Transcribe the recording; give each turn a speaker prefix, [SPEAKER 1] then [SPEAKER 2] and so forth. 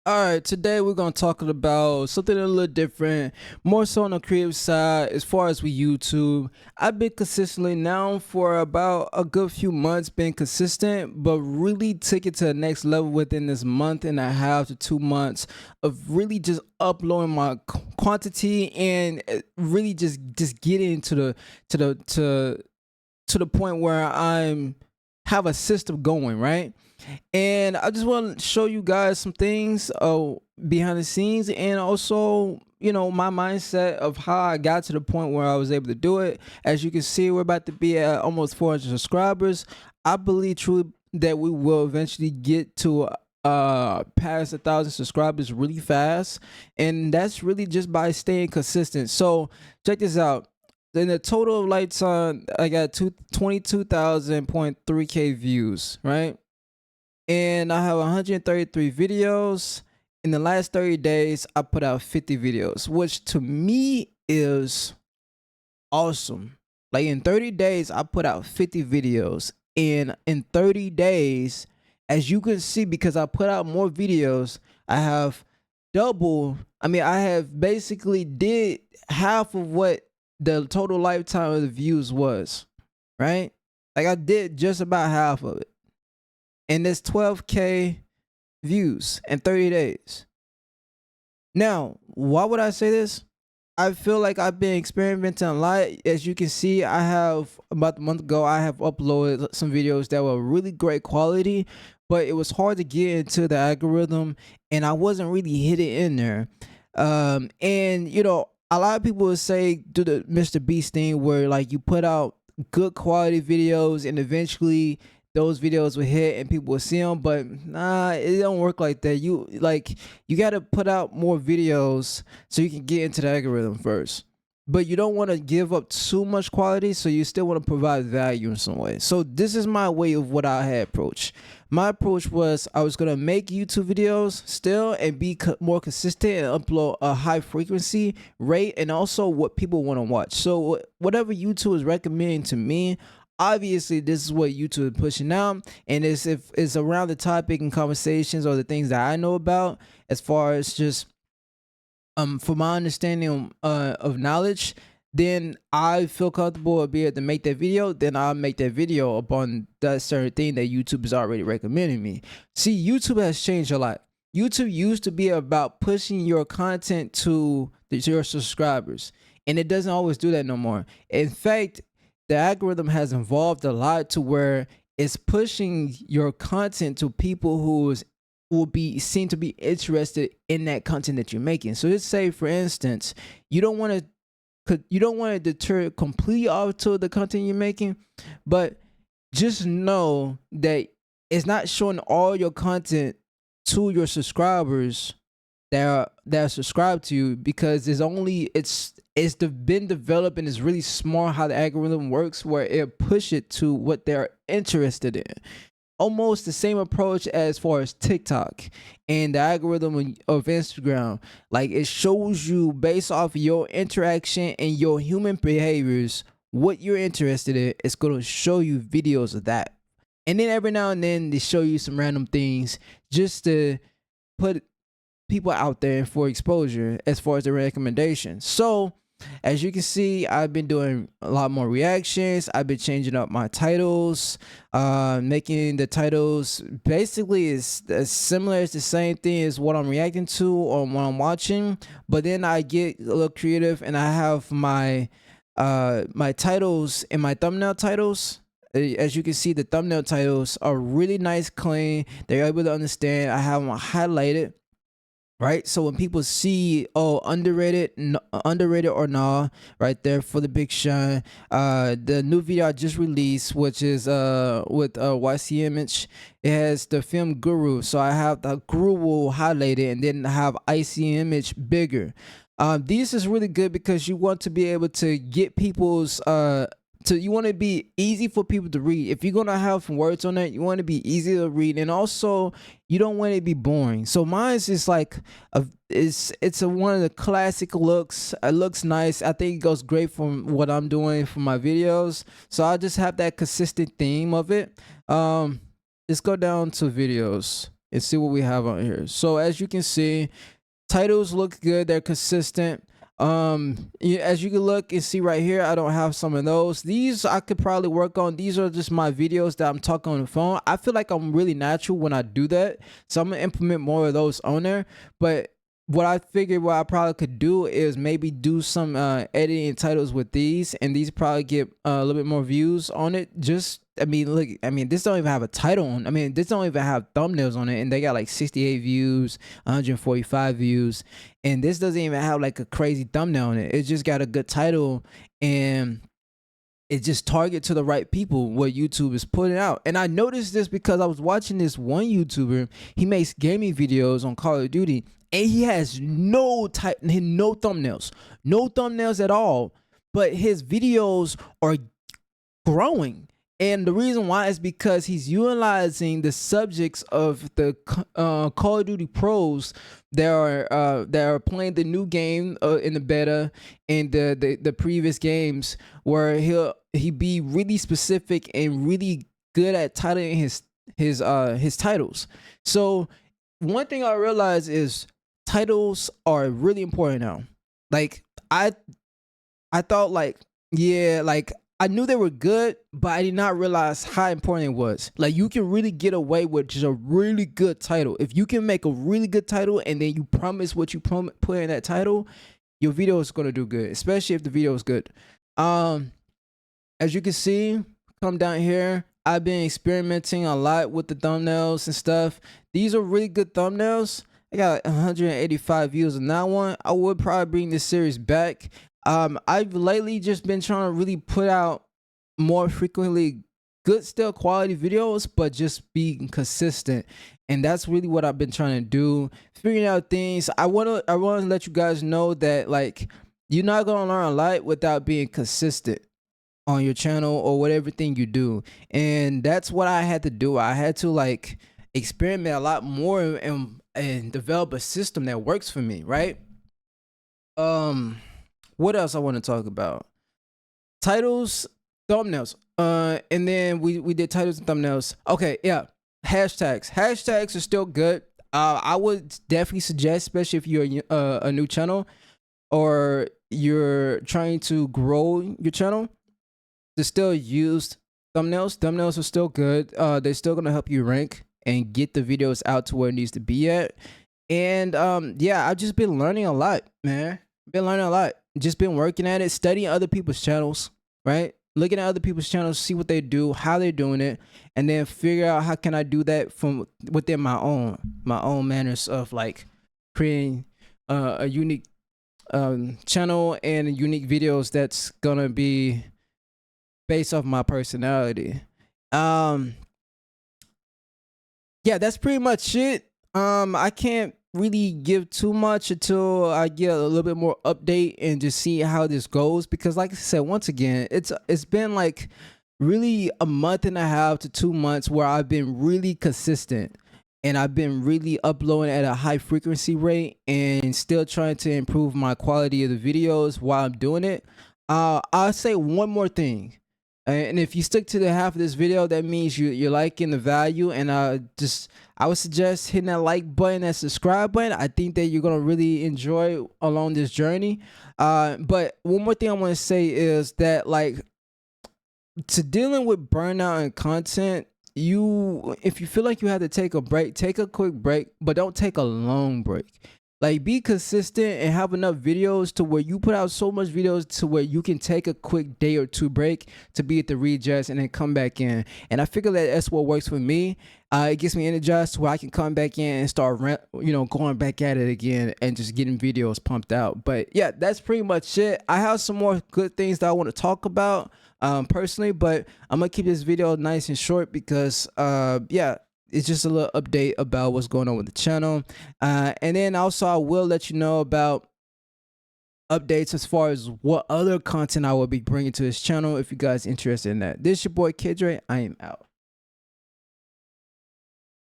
[SPEAKER 1] All right, today we're gonna talk about something a little different, more so on the creative side. As far as with YouTube, I've been consistently now for about a good few months, been consistent, but really took it to the next level within this month and a half to 2 months of really just uploading my quantity and really just getting to the point where I'm have a system going right. And I just want to show you guys some things behind the scenes and also, my mindset of how I got to the point where I was able to do it. As you can see, we're about to be at almost 400 subscribers. I believe truly that we will eventually get to past 1,000 subscribers really fast. And that's really just by staying consistent. So check this out. In the total lifetime, I got 22,000.3K views, right? And I have 133 videos. In the last 30 days, I put out 50 videos, which to me is awesome. Like in 30 days, I put out 50 videos. And in 30 days, as you can see, because I put out more videos, I have double. I have basically did half of what the total lifetime of the views was, right? Like I did just about half of it. And there's 12K views in 30 days. Now, why would I say this? I feel like I've been experimenting a lot. As you can see, I have about a month ago, I have uploaded some videos that were really great quality, but it was hard to get into the algorithm and I wasn't really hitting in there. And a lot of people would say do the Mr. Beast thing where like you put out good quality videos and eventually those videos will hit and people will see them, but nah, it don't work like that. You got to put out more videos so you can get into the algorithm first, but you don't want to give up too much quality, so you still want to provide value in some way. So this is my way of what I had approached. My approach was I was gonna make YouTube videos still and be more consistent and upload a high frequency rate and also what people want to watch. So whatever YouTube is recommending to me, obviously this is what YouTube is pushing out, and if it's around the topic and conversations or the things that I know about, as far as just for my understanding of knowledge, then I feel comfortable to be able to make that video, then I'll make that video upon that certain thing that YouTube is already recommending me. See, YouTube has changed a lot. YouTube used to be about pushing your content to your subscribers, and it doesn't always do that no more. In fact, the algorithm has evolved a lot to where it's pushing your content to people who will be seem to be interested in that content that you're making. So let's say, for instance, you don't want to deter completely off to the content you're making, but just know that it's not showing all your content to your subscribers that are subscribed to you, because been developed and it's really smart how the algorithm works, where it push it to what they're interested in. Almost the same approach as far as TikTok and the algorithm of Instagram. Like it shows you based off your interaction and your human behaviors what you're interested in. It's going to show you videos of that. And then every now and then they show you some random things just to put people out there for exposure as far as the recommendations. So as you can see, I've been doing a lot more reactions. I've been changing up my titles, making the titles basically is as similar as the same thing as what I'm reacting to or what I'm watching. But then I get a little creative and I have my my titles and my thumbnail titles. As you can see, the thumbnail titles are really nice, clean. They're able to understand. I have them highlighted, right? So when people see, oh, underrated or nah, right there for the Big Sean. The new video I just released, which is with YC Image, it has the film Guru. So I have the Guru highlighted and then I have IC Image bigger. This is really good because you want to be able to get people's you want to be easy for people to read. If you're gonna have some words on it, you want to be easy to read, and also you don't want it to be boring. So mine's is like one of the classic looks. It looks nice. I think it goes great from what I'm doing for my videos. So I just have that consistent theme of it. Let's go down to videos. and see what we have on here. So as you can see, titles look good, they're consistent. As you can look and see right here, I don't have some of those. These I could probably work on. These are just my videos that I'm talking on the phone. I feel like I'm really natural when I do that, so I'm gonna implement more of those on there. But what I figured what I probably could do is maybe do some editing titles with these, and these probably get a little bit more views on it. Just I mean, look, I mean, this don't even have a title on. I mean, this don't even have thumbnails on it, and they got like 68 views, 145 views, and this doesn't even have like a crazy thumbnail on it. It just got a good title, and it just target to the right people what YouTube is putting out. And I noticed this because I was watching this one YouTuber. He makes gaming videos on Call of Duty, and he has no thumbnails at all. But his videos are growing. And the reason why is because he's utilizing the subjects of the Call of Duty pros that are playing the new game in the beta and the previous games, where he be really specific and really good at titling his titles. So one thing I realized is titles are really important now. Like I thought like, yeah, like I knew they were good, but I did not realize how important it was. Like you can really get away with just a really good title. If you can make a really good title and then you promise what you put in that title, your video is going to do good, especially if the video is good. As you can see, come down here, I've been experimenting a lot with the thumbnails and stuff. These are really good thumbnails. I got 185 views on that one. I would probably bring this series back. I've lately just been trying to really put out more frequently good still quality videos, but just being consistent. And that's really what I've been trying to do, figuring out things. I want to let you guys know that like you're not going to learn a lot without being consistent on your channel or whatever thing you do. And that's what I had to do. I had to like experiment a lot more and develop a system that works for me, right? What else I want to talk about? Titles, thumbnails. And then we did titles and thumbnails. Okay, yeah. Hashtags are still good. I would definitely suggest, especially if you're a new channel or you're trying to grow your channel, to still use thumbnails. Thumbnails are still good. They're still gonna help you rank and get the videos out to where it needs to be at. And yeah, I've just been learning a lot, man. Been learning a lot. Just been working at it, studying other people's channels, right? Looking at other people's channels, see what they do, how they're doing it, and then figure out how can I do that from within my own manners of like creating a unique channel and unique videos that's gonna be based off my personality. Yeah, that's pretty much it. I can't really give too much until I get a little bit more update and just see how this goes, because like I said, once again, it's been like really a month and a half to 2 months where I've been really consistent and I've been really uploading at a high frequency rate and still trying to improve my quality of the videos while I'm doing it. I'll say one more thing. And if you stick to the half of this video, that means you're liking the value. And I would suggest hitting that like button, that subscribe button. I think that you're going to really enjoy along this journey. But one more thing I want to say is that like to dealing with burnout and content, if you feel like you have to take a break, take a quick break, but don't take a long break. Like be consistent and have enough videos to where you put out so much videos to where you can take a quick day or two break to be at the readjust and then come back in. And I figure that that's what works for me. It gets me energized where I can come back in and start, going back at it again and just getting videos pumped out. But yeah, that's pretty much it. I have some more good things that I want to talk about personally, but I'm gonna keep this video nice and short because yeah, it's just a little update about what's going on with the channel. And then also I will let you know about updates as far as what other content I will be bringing to this channel if you guys are interested in that. This is your boy Kidre. I am out.